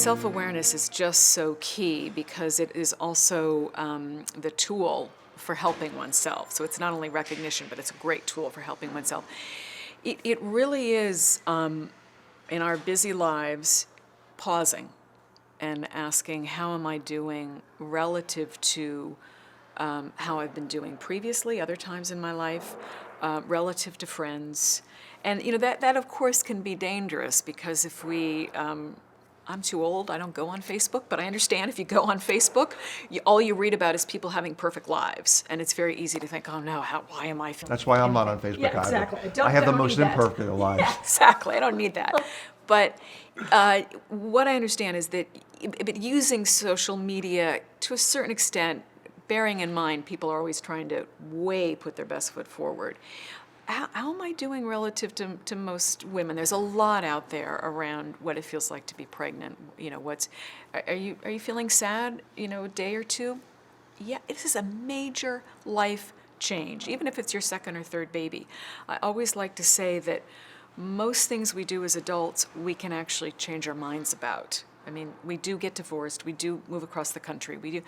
Self-awareness is just so key because it is also the tool for helping oneself. So it's not only recognition, but it's a great tool for helping oneself. It really is, in our busy lives, pausing and asking, how am I doing relative to how I've been doing previously, other times in my life, relative to friends. And that of course can be dangerous because if we, I'm too old, I don't go on Facebook, but I understand if you go on Facebook, all you read about is people having perfect lives. And it's very easy to think, oh no, why am I feeling? That's why I'm not on Facebook Yeah, either. exactly. I have the most imperfect lives. Yeah, exactly. I don't need that. But what I understand is that but using social media to a certain extent, bearing in mind people are always trying to put their best foot forward. How am I doing relative to most women? There's a lot out there around what it feels like to be pregnant. Are you feeling sad? A day or two. Yeah, this is a major life change, even if it's your second or third baby. I always like to say that most things we do as adults, we can actually change our minds about. I mean, we do get divorced, we do move across the country, we do.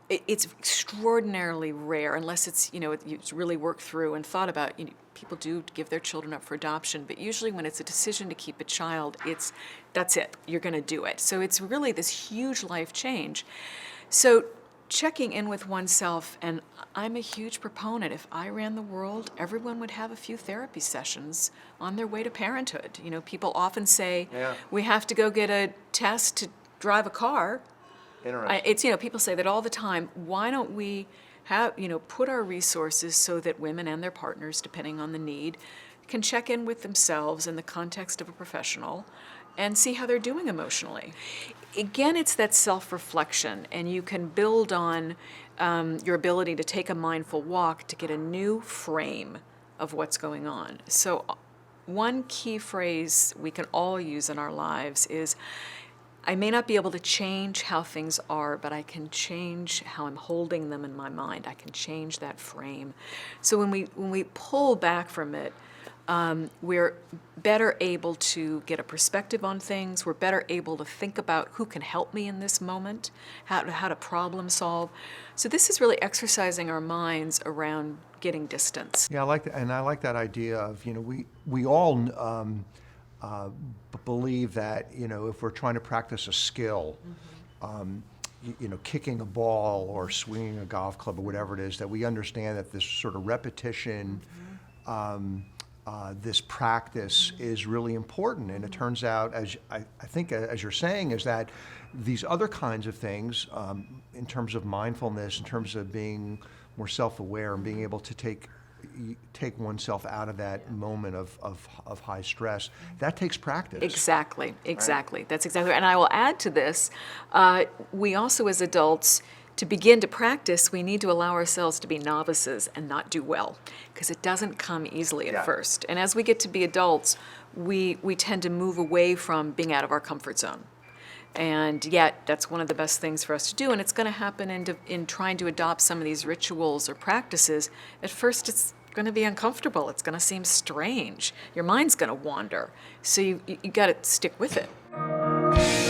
It's extraordinarily rare, unless it's, it's really worked through and thought about. People do give their children up for adoption, but usually when it's a decision to keep a child, that's it. You're going to do it. So it's really this huge life change. So checking in with oneself, and I'm a huge proponent. If I ran the world, everyone would have a few therapy sessions on their way to parenthood. People often say, we have to go get a test to drive a car. Interesting. People say that all the time. Why don't we have, put our resources so that women and their partners, depending on the need, can check in with themselves in the context of a professional and see how they're doing emotionally. Again, it's that self-reflection, and you can build on your ability to take a mindful walk to get a new frame of what's going on. So one key phrase we can all use in our lives is, I may not be able to change how things are, but I can change how I'm holding them in my mind. I can change that frame. So when we pull back from it, we're better able to get a perspective on things. We're better able to think about who can help me in this moment, how to problem solve. So this is really exercising our minds around getting distance. Yeah, I like that, and I like that idea of we all believe that if we're trying to practice a skill, kicking a ball or swinging a golf club or whatever it is, that we understand that this sort of repetition, this practice is really important. And it turns out, as I think, as you're saying, is that these other kinds of things, in terms of mindfulness, in terms of being more self-aware and being able to take oneself out of that moment of high stress, that takes practice. Exactly. Right? That's exactly right. And I will add to this, we also as adults, to begin to practice, we need to allow ourselves to be novices and not do well, because it doesn't come easily at first. And as we get to be adults, we tend to move away from being out of our comfort zone. And yet, that's one of the best things for us to do, and it's going to happen in trying to adopt some of these rituals or practices. At first, it's going to be uncomfortable. It's going to seem strange. Your mind's going to wander. So you got to stick with it.